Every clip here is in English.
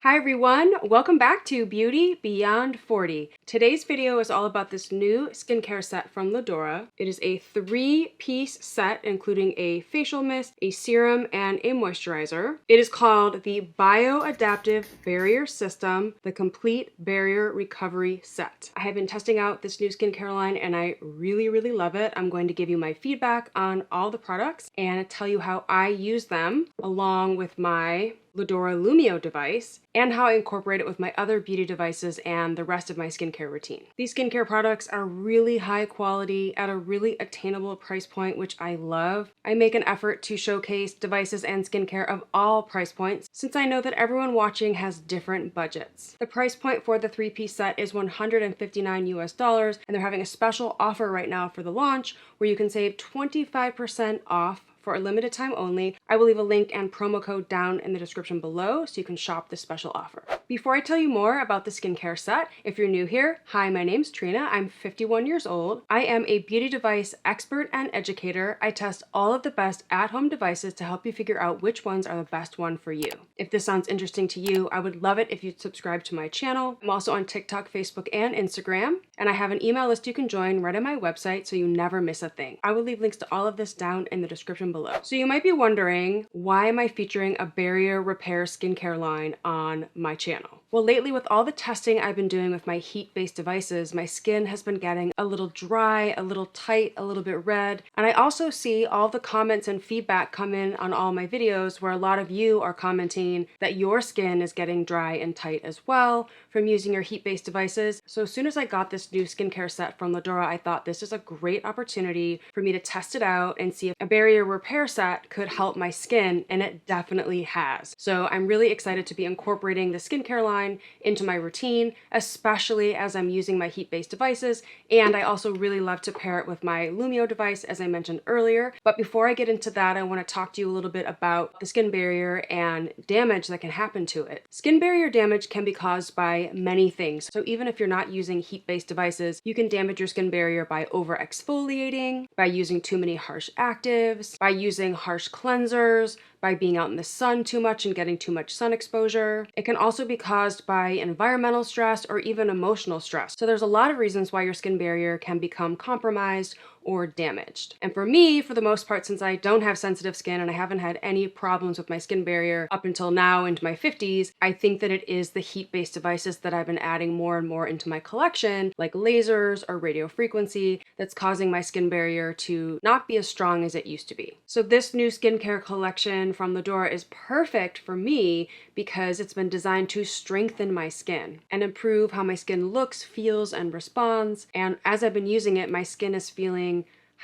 Hi everyone, welcome back to Beauty Beyond 40. Today's video is all about this new skincare set from Laduora. It is a 3-piece set including a facial mist, a serum, and a moisturizer. It is called the Bio-Adaptive Barrier System, the Complete Barrier Recovery Set. I have been testing out this new skincare line and I really love it. I'm going to give you my feedback on all the products and tell you how I use them along with my Laduora Lumeo device and how I incorporate it with my other beauty devices and the rest of my skincare routine. These skincare products are really high quality at a really attainable price point, which I love. I make an effort to showcase devices and skincare of all price points since I know that everyone watching has different budgets. The price point for the 3-piece set is $159 US, and they're having a special offer right now for the launch where you can save 25% off for a limited time only. I will leave a link and promo code down in the description below so you can shop this special offer. Before I tell you more about the skincare set, if you're new here, hi, my name's Trina. I'm 51 years old. I am a beauty device expert and educator. I test all of the best at-home devices to help you figure out which ones are the best one for you. If this sounds interesting to you, I would love it if you'd subscribe to my channel. I'm also on TikTok, Facebook, and Instagram, and I have an email list you can join right on my website so you never miss a thing. I will leave links to all of this down in the description below. So you might be wondering, why am I featuring a barrier repair skincare line on my channel? Well, lately with all the testing I've been doing with my heat-based devices, my skin has been getting a little dry, a little tight, a little bit red. And I also see all the comments and feedback come in on all my videos where a lot of you are commenting that your skin is getting dry and tight as well from using your heat-based devices. So as soon as I got this new skincare set from Laduora, I thought this is a great opportunity for me to test it out and see if a barrier repair set could help my skin, and it definitely has. So I'm really excited to be incorporating the skincare line into my routine, especially as I'm using my heat-based devices, and I also really love to pair it with my Lumeo device, as I mentioned earlier. But before I get into that, I want to talk to you a little bit about the skin barrier and damage that can happen to it. Skin barrier damage can be caused by many things. So even if you're not using heat-based devices, you can damage your skin barrier by over-exfoliating, by using too many harsh actives, by using harsh cleansers, by being out in the sun too much and getting too much sun exposure. It can also be caused by environmental stress or even emotional stress. So there's a lot of reasons why your skin barrier can become compromised or damaged. And for me, for the most part, since I don't have sensitive skin and I haven't had any problems with my skin barrier up until now into my 50s, I think that it is the heat-based devices that I've been adding more and more into my collection, like lasers or radio frequency, that's causing my skin barrier to not be as strong as it used to be. So this new skincare collection from Laduora is perfect for me because it's been designed to strengthen my skin and improve how my skin looks, feels, and responds. And as I've been using it, my skin is feeling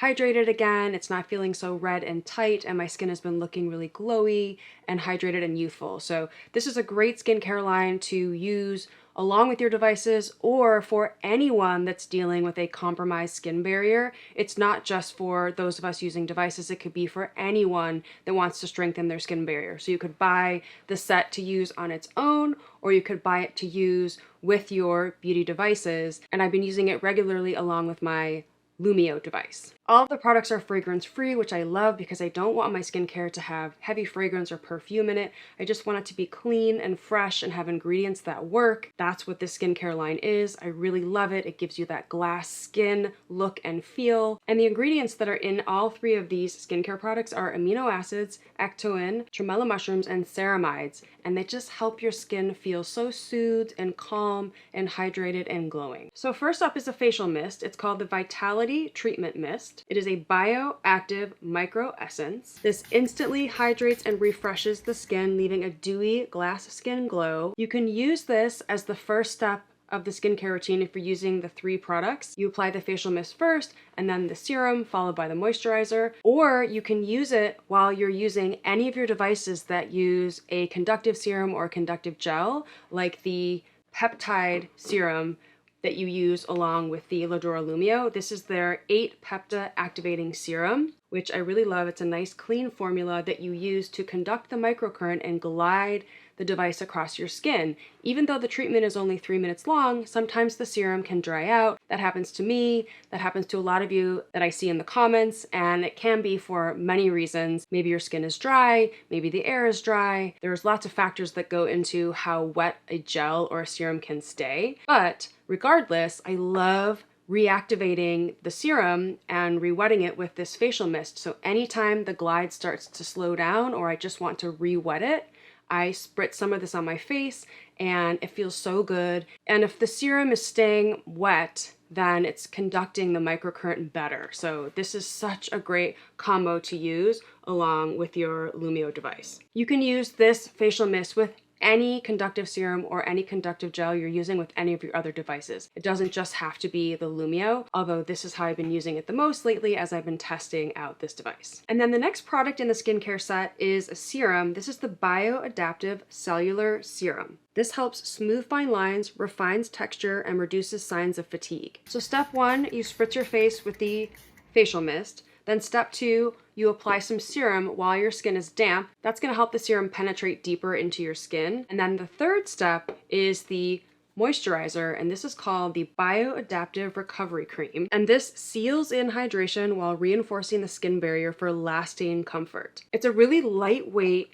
hydrated again. It's not feeling so red and tight, and my skin has been looking really glowy and hydrated and youthful. So this is a great skincare line to use along with your devices or for anyone that's dealing with a compromised skin barrier. It's not just for those of us using devices, it could be for anyone that wants to strengthen their skin barrier. So you could buy the set to use on its own, or you could buy it to use with your beauty devices. And I've been using it regularly along with my Lumeo device. All of the products are fragrance-free, which I love because I don't want my skincare to have heavy fragrance or perfume in it. I just want it to be clean and fresh and have ingredients that work. That's what this skincare line is. I really love it. It gives you that glass skin look and feel. And the ingredients that are in all 3 of these skincare products are amino acids, ectoin, tremella mushrooms, and ceramides. And they just help your skin feel so soothed and calm and hydrated and glowing. So first up is a facial mist. It's called the Vitality Treatment Mist. It is a bioactive micro essence. This instantly hydrates and refreshes the skin, leaving a dewy glass skin glow. You can use this as the first step of the skincare routine if you're using the 3 products. You apply the facial mist first and then the serum followed by the moisturizer, or you can use it while you're using any of your devices that use a conductive serum or conductive gel, like the peptide serum that you use along with the Laduora Lumeo. This is their 8 peptide activating serum, which I really love. It's a nice clean formula that you use to conduct the microcurrent and glide the device across your skin. Even though the treatment is only 3 minutes long, sometimes the serum can dry out. That happens to me, that happens to a lot of you that I see in the comments, and it can be for many reasons. Maybe your skin is dry, maybe the air is dry. There's lots of factors that go into how wet a gel or a serum can stay. But regardless, I love reactivating the serum and re-wetting it with this facial mist. So anytime the glide starts to slow down or I just want to re-wet it, I spritz some of this on my face and it feels so good. And if the serum is staying wet, then it's conducting the microcurrent better. So this is such a great combo to use along with your Lumeo device. You can use this facial mist with any conductive serum or any conductive gel you're using with any of your other devices. It doesn't just have to be the Lumeo, although this is how I've been using it the most lately as I've been testing out this device. And then the next product in the skincare set is a serum. This is the Bio-Adaptive Cellular Serum. This helps smooth fine lines, refines texture, and reduces signs of fatigue. So step 1, you spritz your face with the facial mist. Then step 2, you apply some serum while your skin is damp. That's gonna help the serum penetrate deeper into your skin. And then the third step is the moisturizer, and this is called the Bio-Adaptive Recovery Cream. And this seals in hydration while reinforcing the skin barrier for lasting comfort. It's a really lightweight,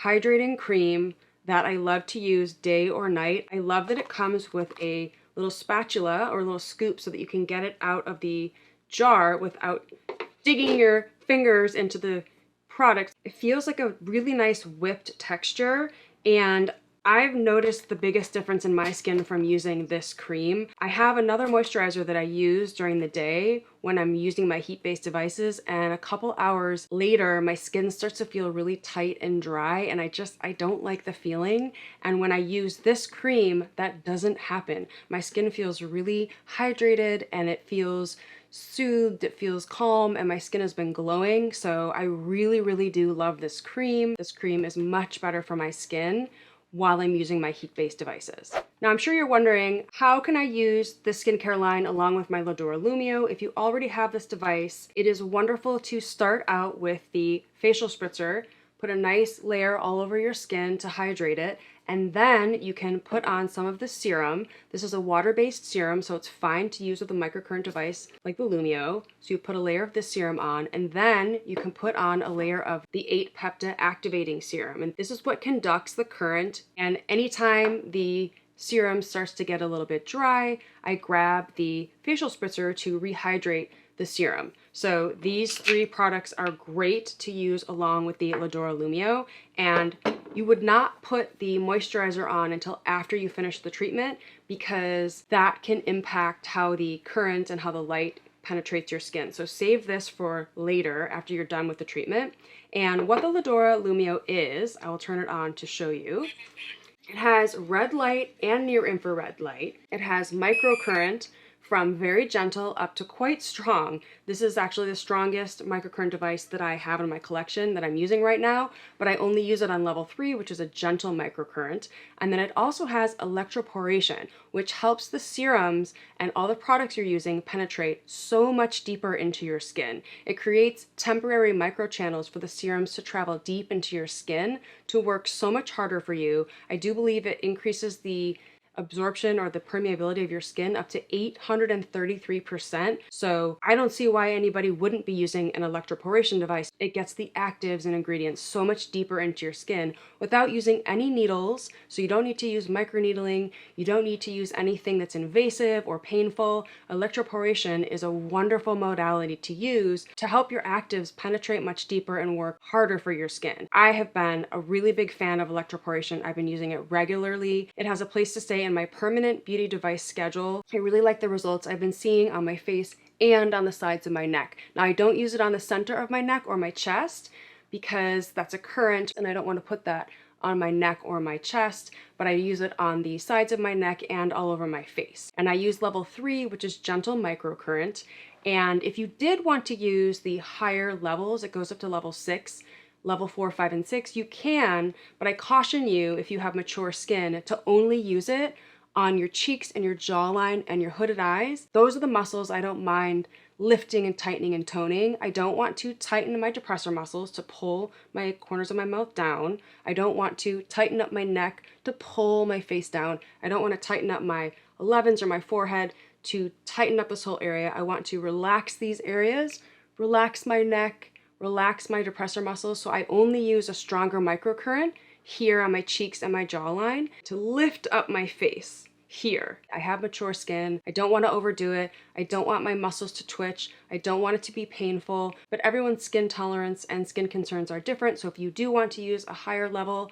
hydrating cream that I love to use day or night. I love that it comes with a little spatula or a little scoop so that you can get it out of the jar without digging your fingers into the product. It feels like a really nice whipped texture, and I've noticed the biggest difference in my skin from using this cream. I have another moisturizer that I use during the day when I'm using my heat-based devices, and a couple hours later my skin starts to feel really tight and dry, and I don't like the feeling. And when I use this cream, that doesn't happen. My skin feels really hydrated and it feels soothed, it feels calm, and my skin has been glowing. So I really, really do love this cream. This cream is much better for my skin while I'm using my heat-based devices. Now I'm sure you're wondering, how can I use this skincare line along with my Laduora Lumeo? If you already have this device, it is wonderful to start out with the facial spritzer, put a nice layer all over your skin to hydrate it, and then you can put on some of the serum. This is a water-based serum, so it's fine to use with a microcurrent device like the Lumeo. So you put a layer of this serum on, and then you can put on a layer of the 8-peptide activating serum. And this is what conducts the current. And anytime the serum starts to get a little bit dry, I grab the facial spritzer to rehydrate the serum. So these 3 products are great to use along with the Laduora Lumeo, and you would not put the moisturizer on until after you finish the treatment because that can impact how the current and how the light penetrates your skin. So save this for later after you're done with the treatment. And what the Laduora Lumeo is, I will turn it on to show you. It has red light and near infrared light. It has microcurrent from very gentle up to quite strong. This is actually the strongest microcurrent device that I have in my collection that I'm using right now, but I only use it on level 3, which is a gentle microcurrent. And then it also has electroporation, which helps the serums and all the products you're using penetrate so much deeper into your skin. It creates temporary microchannels for the serums to travel deep into your skin to work so much harder for you. I do believe it increases the absorption or the permeability of your skin up to 833%. So I don't see why anybody wouldn't be using an electroporation device. It gets the actives and ingredients so much deeper into your skin without using any needles. So you don't need to use microneedling. You don't need to use anything that's invasive or painful. Electroporation is a wonderful modality to use to help your actives penetrate much deeper and work harder for your skin. I have been a really big fan of electroporation. I've been using it regularly. It has a place to stay in my permanent beauty device schedule. I really like the results I've been seeing on my face and on the sides of my neck. Now I don't use it on the center of my neck or my chest because that's a current and I don't want to put that on my neck or my chest, but I use it on the sides of my neck and all over my face. And I use level 3, which is gentle microcurrent. And if you did want to use the higher levels, it goes up to level 6, level 4, 5, and 6, you can, but I caution you if you have mature skin to only use it on your cheeks and your jawline and your hooded eyes. Those are the muscles I don't mind lifting and tightening and toning. I don't want to tighten my depressor muscles to pull my corners of my mouth down. I don't want to tighten up my neck to pull my face down. I don't want to tighten up my 11s or my forehead to tighten up this whole area. I want to relax these areas, relax my neck, relax my depressor muscles. So I only use a stronger microcurrent here on my cheeks and my jawline to lift up my face. Here, I have mature skin. I don't want to overdo it. I don't want my muscles to twitch. I don't want it to be painful, but everyone's skin tolerance and skin concerns are different. So if you do want to use a higher level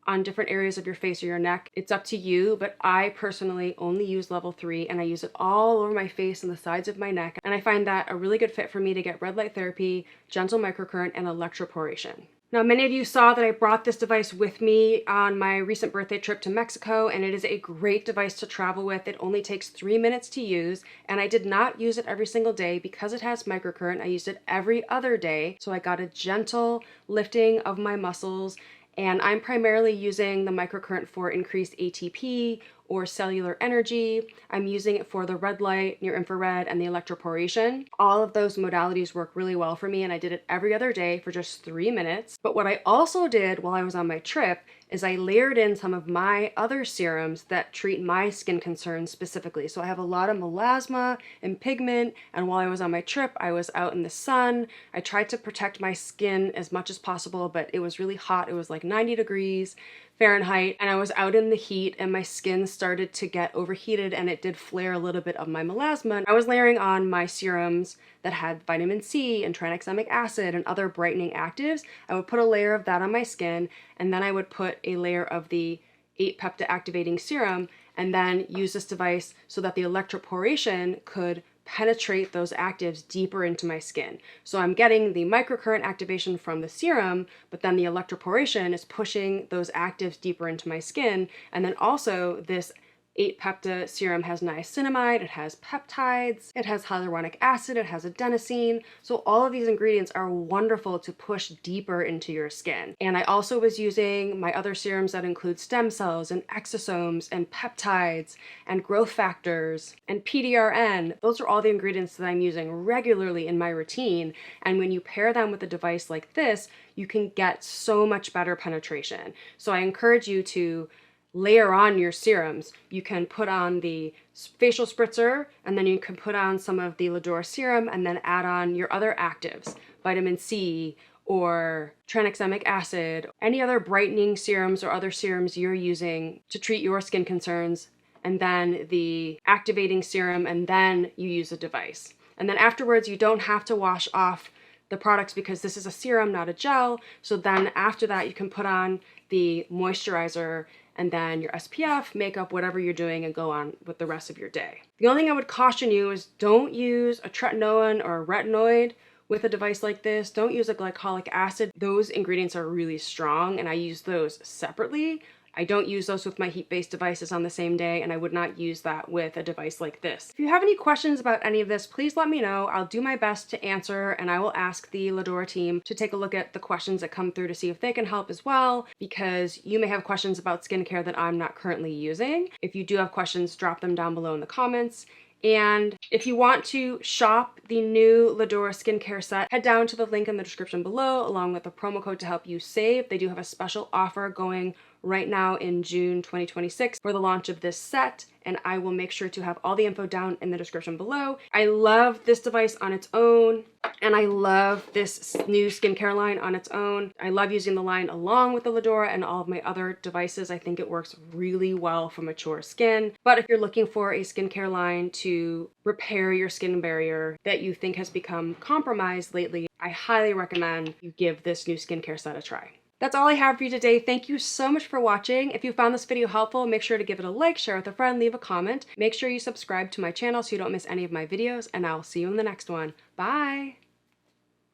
on different areas of your face or your neck, it's up to you, but I personally only use level 3 and I use it all over my face and the sides of my neck. And I find that a really good fit for me to get red light therapy, gentle microcurrent, and electroporation. Now, many of you saw that I brought this device with me on my recent birthday trip to Mexico, and it is a great device to travel with. It only takes 3 minutes to use, and I did not use it every single day because it has microcurrent. I used it every other day, so I got a gentle lifting of my muscles, and I'm primarily using the microcurrent for increased ATP or cellular energy. I'm using it for the red light, near infrared, and the electroporation. All of those modalities work really well for me, and I did it every other day for just 3 minutes. But what I also did while I was on my trip is I layered in some of my other serums that treat my skin concerns specifically. So I have a lot of melasma and pigment, and while I was on my trip, I was out in the sun. I tried to protect my skin as much as possible, but it was really hot. It was like 90 degrees Fahrenheit, and I was out in the heat and my skin started to get overheated and it did flare a little bit of my melasma. I was layering on my serums that had vitamin C and tranexamic acid and other brightening actives. I would put a layer of that on my skin, and then I would put a layer of the 8-peptide activating serum and then use this device so that the electroporation could penetrate those actives deeper into my skin. So I'm getting the microcurrent activation from the serum, but then the electroporation is pushing those actives deeper into my skin. And then also this 8-peptide serum has niacinamide, it has peptides, it has hyaluronic acid, it has adenosine. So all of these ingredients are wonderful to push deeper into your skin. And I also was using my other serums that include stem cells and exosomes and peptides and growth factors and PDRN. Those are all the ingredients that I'm using regularly in my routine. And when you pair them with a device like this, you can get so much better penetration. So I encourage you to layer on your serums. You can put on the facial spritzer, and then you can put on some of the Laduora serum and then add on your other actives, vitamin C or tranexamic acid, any other brightening serums or other serums you're using to treat your skin concerns, and then the activating serum, and then you use a device. And then afterwards, you don't have to wash off the products because this is a serum, not a gel. So then after that, you can put on the moisturizer and then your SPF, makeup, whatever you're doing, and go on with the rest of your day. The only thing I would caution you is don't use a tretinoin or a retinoid with a device like this. Don't use a glycolic acid. Those ingredients are really strong, and I use those separately. I don't use those with my heat-based devices on the same day, and I would not use that with a device like this. If you have any questions about any of this, please let me know. I'll do my best to answer, and I will ask the Laduora team to take a look at the questions that come through to see if they can help as well, because you may have questions about skincare that I'm not currently using. If you do have questions, drop them down below in the comments. And if you want to shop the new Laduora skincare set, head down to the link in the description below along with the promo code to help you save. They do have a special offer going right now in June 2026 for the launch of this set, and I will make sure to have all the info down in the description below. I love this device on its own, and I love this new skincare line on its own. I love using the line along with the Laduora and all of my other devices. I think it works really well for mature skin. But if you're looking for a skincare line to repair your skin barrier that you think has become compromised lately, I highly recommend you give this new skincare set a try. That's all I have for you today. Thank you so much for watching. If you found this video helpful, make sure to give it a like, share with a friend, leave a comment. Make sure you subscribe to my channel so you don't miss any of my videos, and I'll see you in the next one. Bye!